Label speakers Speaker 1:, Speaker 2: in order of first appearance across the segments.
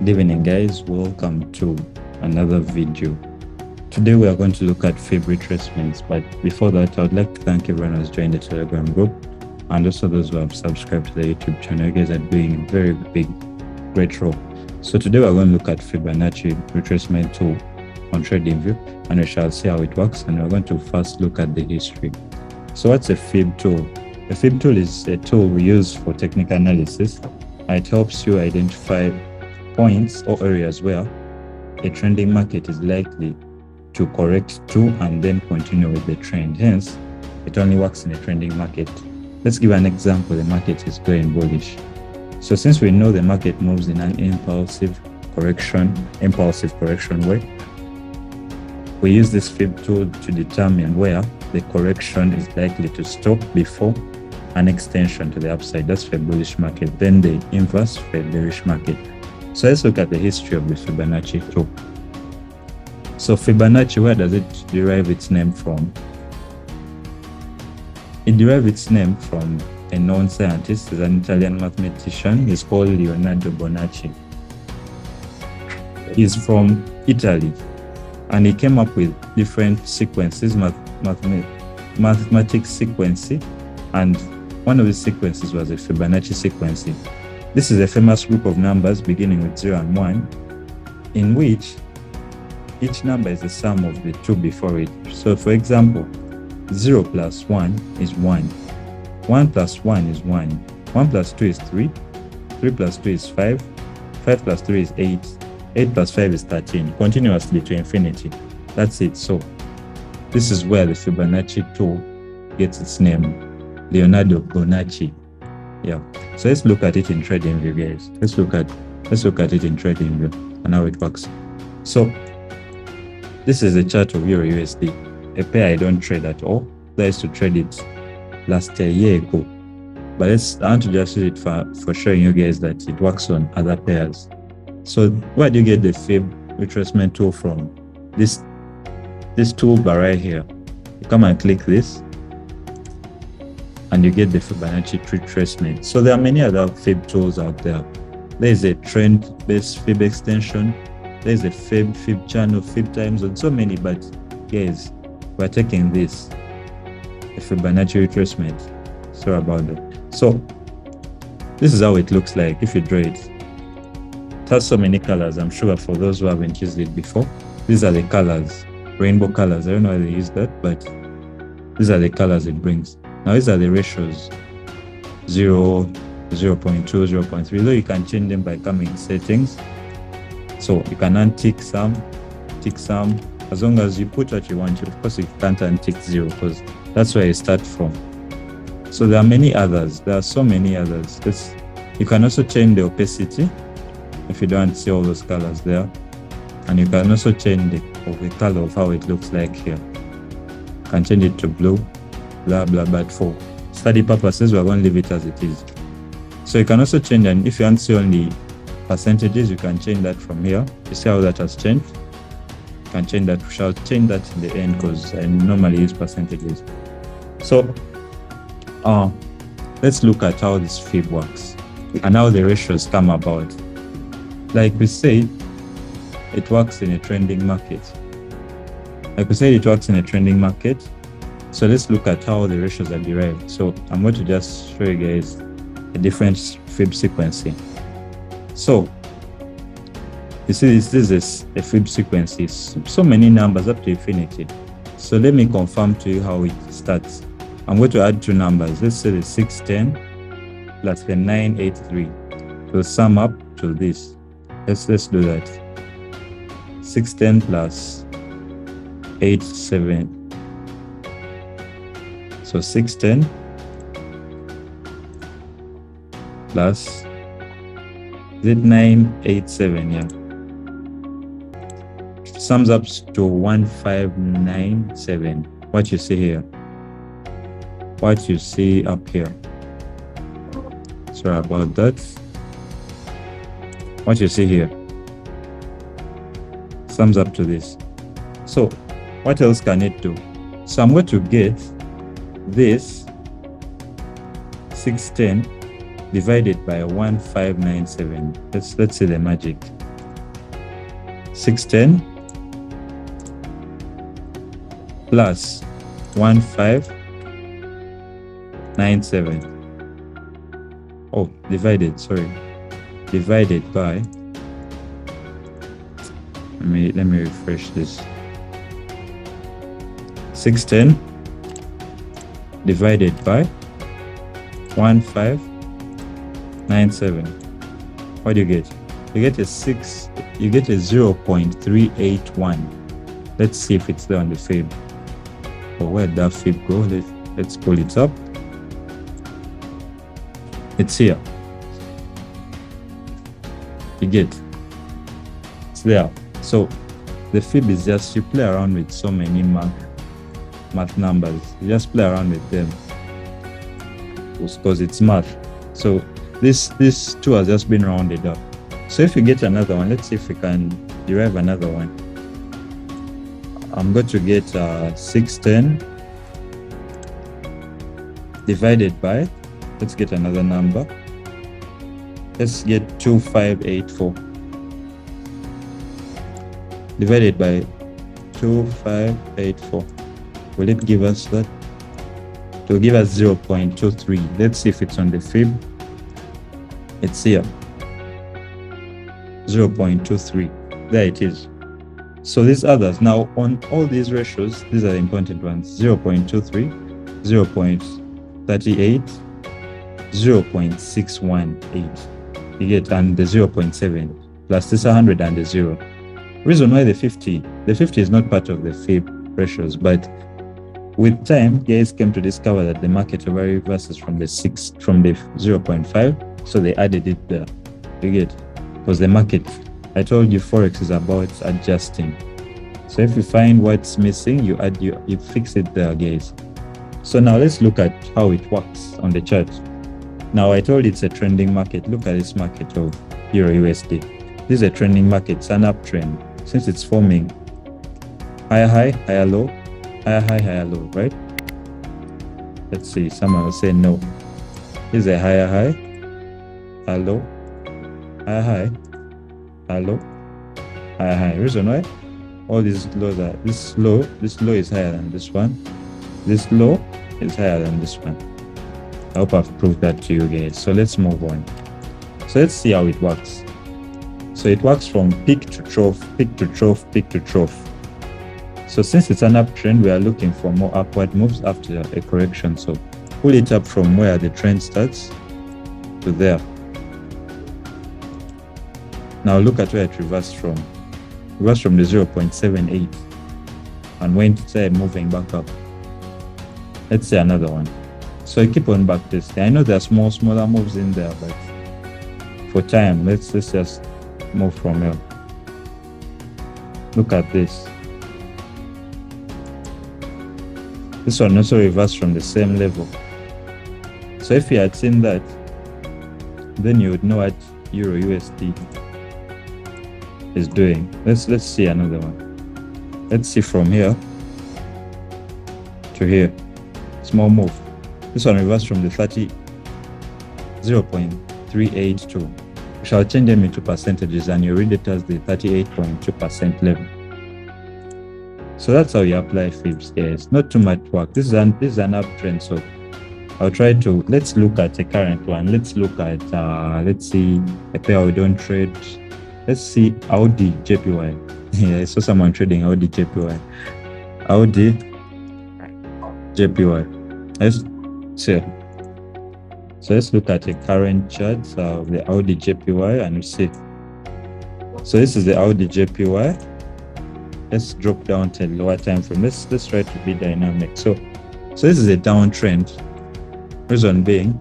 Speaker 1: Good evening, guys. Welcome to another video. Today we are going to look at Fib retracements, but before that I would like to thank everyone who has joined the Telegram group and also those who have subscribed to the YouTube channel. You guys are doing a very great role. So today we are going to look at Fibonacci Retracement tool on TradingView, and we shall see how it works, and we're going to first look at the history. So what's a Fib tool? A Fib tool is a tool we use for technical analysis. It helps you identify points or areas where a trending market is likely to correct to and then continue with the trend. Hence, it only works in a trending market. Let's give an example. The market is going bullish. So since we know the market moves in an impulsive correction way, we use this Fib tool to determine where the correction is likely to stop before an extension to the upside. That's for a bullish market. Then the inverse for a bearish market. So let's look at the history of the Fibonacci tool. So Fibonacci, where does it derive its name from? It derives its name from a known scientist. He's an Italian mathematician. He's called Leonardo Bonacci. He's from Italy, and he came up with different sequences, mathematics sequence, and one of the sequences was a Fibonacci sequence. This is a famous group of numbers beginning with 0 and 1, in which each number is the sum of the two before it. So for example, 0 plus 1 is 1, 1 plus 1 is 1, 1 plus 2 is 3, 3 plus 2 is 5, 5 plus 3 is 8, 8 plus 5 is 13, continuously to infinity. That's it. So this is where the Fibonacci tool gets its name, Leonardo Bonacci. Yeah. So let's look at it in TradingView, guys. Let's look at it in TradingView and how it works. So this is a chart of Euro USD, a pair I don't trade at all. I used to trade it last year ago, but I want to just use it for showing you guys that it works on other pairs. So where do you get the Fib retracement tool from? This toolbar right here. You come and click this, and you get the Fibonacci retracement. So there are many other Fib tools out there. There is a trend-based Fib extension. There is a Fib channel, Fib time zone, so many. But guys, we're taking this, the Fibonacci retracement. Sorry about that. So this is how it looks like if you draw it. It has so many colors. I'm sure for those who haven't used it before, these are the colors, rainbow colors. I don't know why they use that, but these are the colors it brings. Now these are the ratios, 0, 0.2, 0.3, though you can change them by coming in settings. So you can untick some, tick some, as long as you put what you want. Of course, you can't untick 0 because that's where you start from. So there are many others. There are so many others. You can also change the opacity if you don't see all those colors there. And you can also change the color of how it looks like here. You can change it to blue. Blah blah, but for study purposes we're going to leave it as it is. So you can also change, and if you want to see only percentages, you can change that from here. You see how that has changed? You can change that. We shall change that in the end because I normally use percentages. So let's look at how this Fib works and how the ratios come about. Like we said, it works in a trending market. So let's look at how the ratios are derived. So I'm going to just show you guys a different Fib sequencing. So you see this is a Fib sequence. So many numbers up to infinity. So let me confirm to you how it starts. I'm going to add two numbers. Let's say the 610 plus the 983 to sum up to this. Let's do that. 610 plus 87. So 610 plus 987, yeah, sums up to 1597. What you see here, what you see up here, sorry about that. What you see here sums up to this. So what else can it do? So I'm going to get this 610 divided by 1597. Let's see the magic. 610 plus 1597. Oh, divided by, let me refresh this. 610 divided by 1597. What do you get? You get a 0.381. Let's see if it's there on the fib. Or where'd that fib go? Let's pull it up. It's here. You get, it's there. So the fib is just, you play around with so many math numbers. You just play around with them because it's math. So this two has just been rounded up. So if you get another one, let's see if we can derive another one. I'm going to get 610 divided by, let's get another number. Let's get 2584 divided by 2584. Will it give us that? It will give us 0.23. Let's see if it's on the fib. It's here. 0.23. There it is. So these others, now on all these ratios, these are the important ones. 0.23, 0.38, 0.618. You get, and the 0.7 plus this 100 and the 0. Reason why the 50 is not part of the fib ratios, but with time, guys came to discover that the market over reverses from the 0.5, so they added it there. You get, because the market, I told you forex is about adjusting. So if you find what's missing, you fix it there, guys. So now let's look at how it works on the chart. Now I told you it's a trending market. Look at this market of Euro USD. This is a trending market, it's an uptrend. Since it's forming higher high, higher low, higher high, higher low, right? Let's see, someone will say no. This is a higher high, higher low, higher high, higher low, higher high. Reason why? All these lows are, this low is higher than this one. This low is higher than this one. I hope I've proved that to you guys. So let's move on. So let's see how it works. So it works from peak to trough, peak to trough, peak to trough. So since it's an uptrend, we are looking for more upward moves after a correction. So pull it up from where the trend starts to there. Now look at where it reversed from. Reversed from the 0.78 and went there moving back up. Let's say another one. So you keep on back testing. I know there are smaller moves in there, but for time, let's just move from here. Look at this. This one also reversed from the same level. So if you had seen that, then you would know what Euro USD is doing. Let's see another one. Let's see from here to here. Small move. This one reversed from the 0.382. We shall change them into percentages and you read it as the 38.2% level. So that's how you apply fibs, guys. Not too much work. This is an uptrend, so I'll try to, let's look at a current one. Let's look at let's see a pair we don't trade. Let's see Audi JPY. Yeah, I saw someone trading Audi JPY. Audi JPY. Let's see. So let's look at a current chart of the Audi JPY and see. So this is the Audi JPY. Let's drop down to a lower time frame. Let's try to be dynamic. So this is a downtrend. Reason being,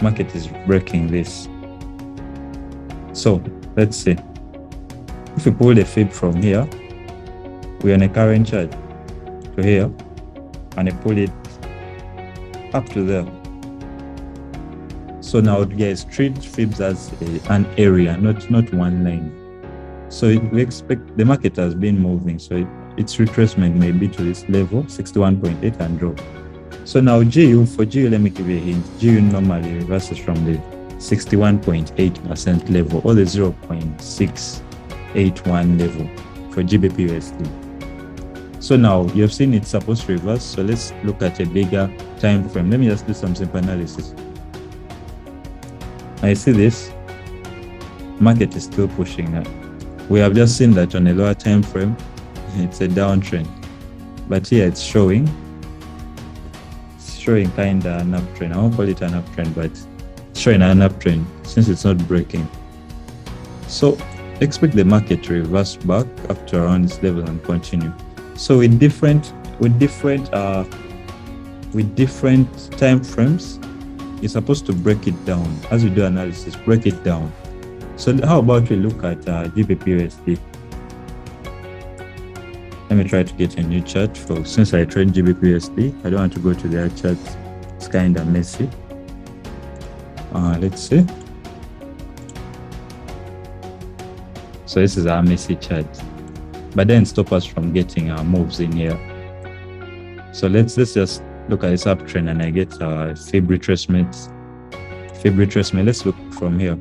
Speaker 1: market is breaking this. So let's see. If we pull the fib from here, we're on a current chart to here, and I pull it up to there. So now, guys, treat fibs as an area, not one line. So we expect the market has been moving, so its retracement may be to this level 61.8 and drop. So now GU, let me give you a hint. GU normally reverses from the 61.8% level or the 0.6 6181 level for GBP USD. So now you have seen it's supposed to reverse. So let's look at a bigger time frame. Let me just do some simple analysis. I see this market is still pushing now. We have just seen that on a lower time frame, it's a downtrend, but here it's showing kind of an uptrend. I won't call it an uptrend, but it's showing an uptrend since it's not breaking. So expect the market to reverse back up to around this level and continue. So with different time frames, you're supposed to break it down. As we do analysis, break it down. So how about we look at GBP USD? Let me try to get a new chart since I trade GBP USD. I don't want to go to their chart. It's kind of messy. Let's see. So this is our messy chart, but then stop us from getting our moves in here. So let's just look at this uptrend, and I get our fib retracement. Let's look from here.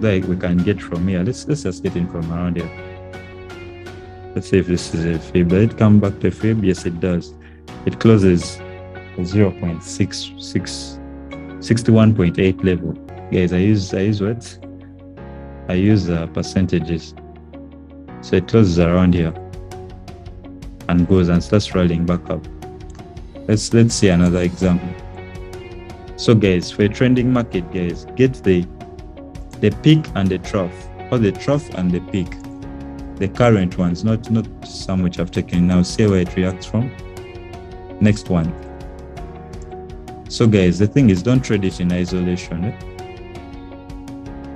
Speaker 1: Like we can get from here. Let's just get in from around here. Let's see if this is a fib. Does it come back to a fib? Yes, it does. It closes 61.8 level. Guys, I use what? I use percentages. So it closes around here and goes and starts rolling back up. Let's see another example. So guys, for a trending market, guys, get the peak and the trough, or the trough and the peak, the current ones, not some which I've taken now. See where it reacts from. Next one. So guys, the thing is, don't trade it in isolation.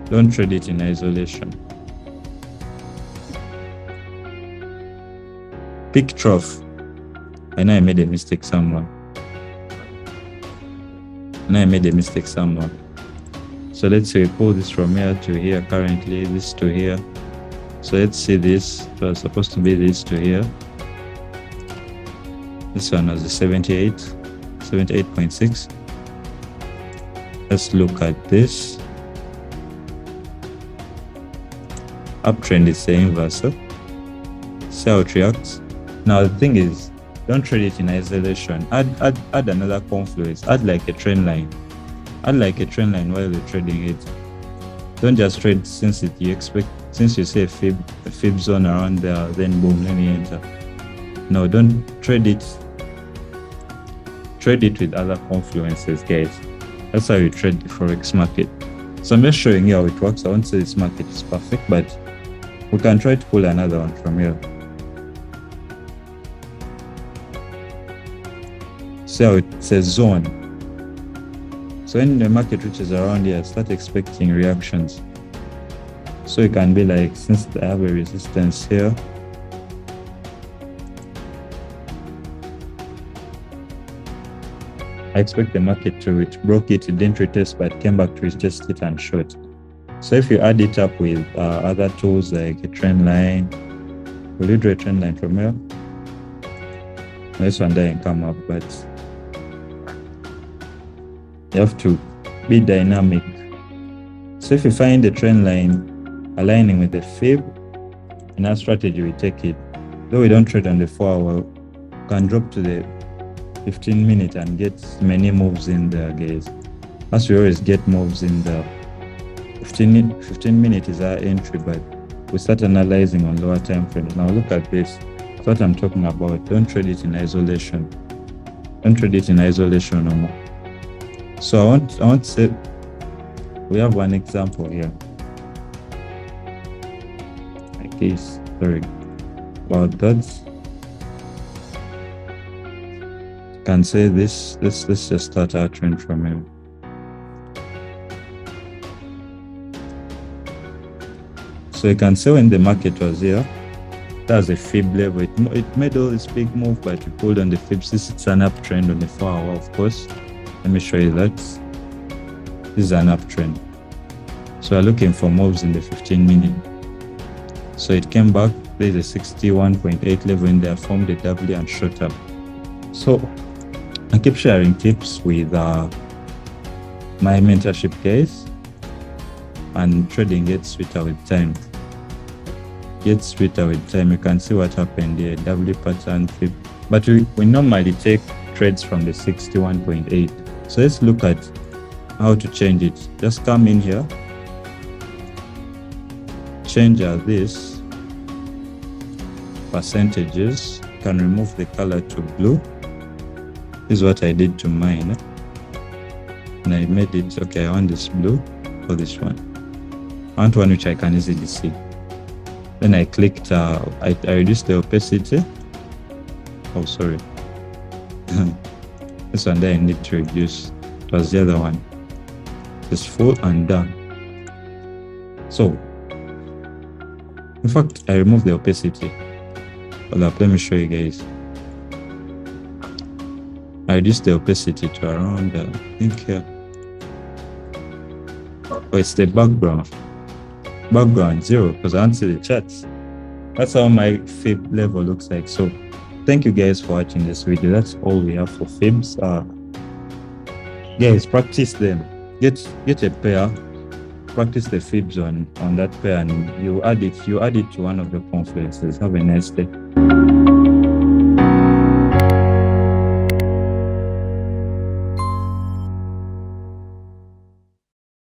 Speaker 1: Don't trade it in isolation. Peak trough. I know I made a mistake somewhere. So let's say we pull this from here to here currently, this to here. So let's see this. It was supposed to be this to here. This one was the 78.6. Let's look at this. Uptrend is the inverse. See how it reacts. Now the thing is, don't trade it in isolation. Add another confluence. Add like a trend line. While you're trading it. Don't just trade since you see a fib zone around there, then boom, let me enter. No, don't trade it. Trade it with other confluences, guys. That's how you trade the forex market. So I'm just showing you how it works. I won't say this market is perfect, but we can try to pull another one from here. See how it's a zone. So when the market reaches around here, start expecting reactions. So it can be like, since I have a resistance here, I expect the market to broke it didn't retest, but came back to retest it and short. So if you add it up with other tools like a trend line, will you draw a trend line from here? This one doesn't come up, but you have to be dynamic. So if you find the trend line aligning with the fib, in our strategy we take it. Though we don't trade on the 4-hour, we can drop to the 15-minute and get many moves in there, guys. As we always get moves in the 15-minute is our entry, but we start analyzing on lower time frames. Now look at this. That's what I'm talking about. Don't trade it in isolation. Don't trade it in isolation no more. So I want to say we have one example here. Like this. Sorry about that. Can say this. Let's just start our trend from here. So you can see when the market was here, that's a fib level. It made all this big move, but we pulled on the fib. Since it's an uptrend on the 4-hour, of course. Let me show you that. This is an uptrend. So we're looking for moves in the 15-minute. So it came back. There's a 61.8 level in there, formed a W and shot up. So I keep sharing tips with my mentorship guys, and trading gets sweeter with time. gets sweeter with time. You can see what happened here, W pattern, Fib. But we normally take trades from the 61.8. So let's look at how to change it. Just come in here, change this percentages. You can remove the color to blue. This is what I did to mine. And I made it, okay, I want this blue for this one. I want one which I can easily see. Then I clicked, I reduced the opacity. Oh, sorry. This one there I need to reduce. It was the other one. Just full and done. So, in fact, I removed the opacity. Hold up, let me show you guys. I reduced the opacity to around, I think here. Oh, it's the background. Background 0, because I want to see the charts. That's how my Fib level looks like. So, thank you guys for watching this video. That's all we have for Fibs. Guys, practice them. Get a pair, practice the Fibs on that pair, and you add it to one of the confluences. Have a nice day.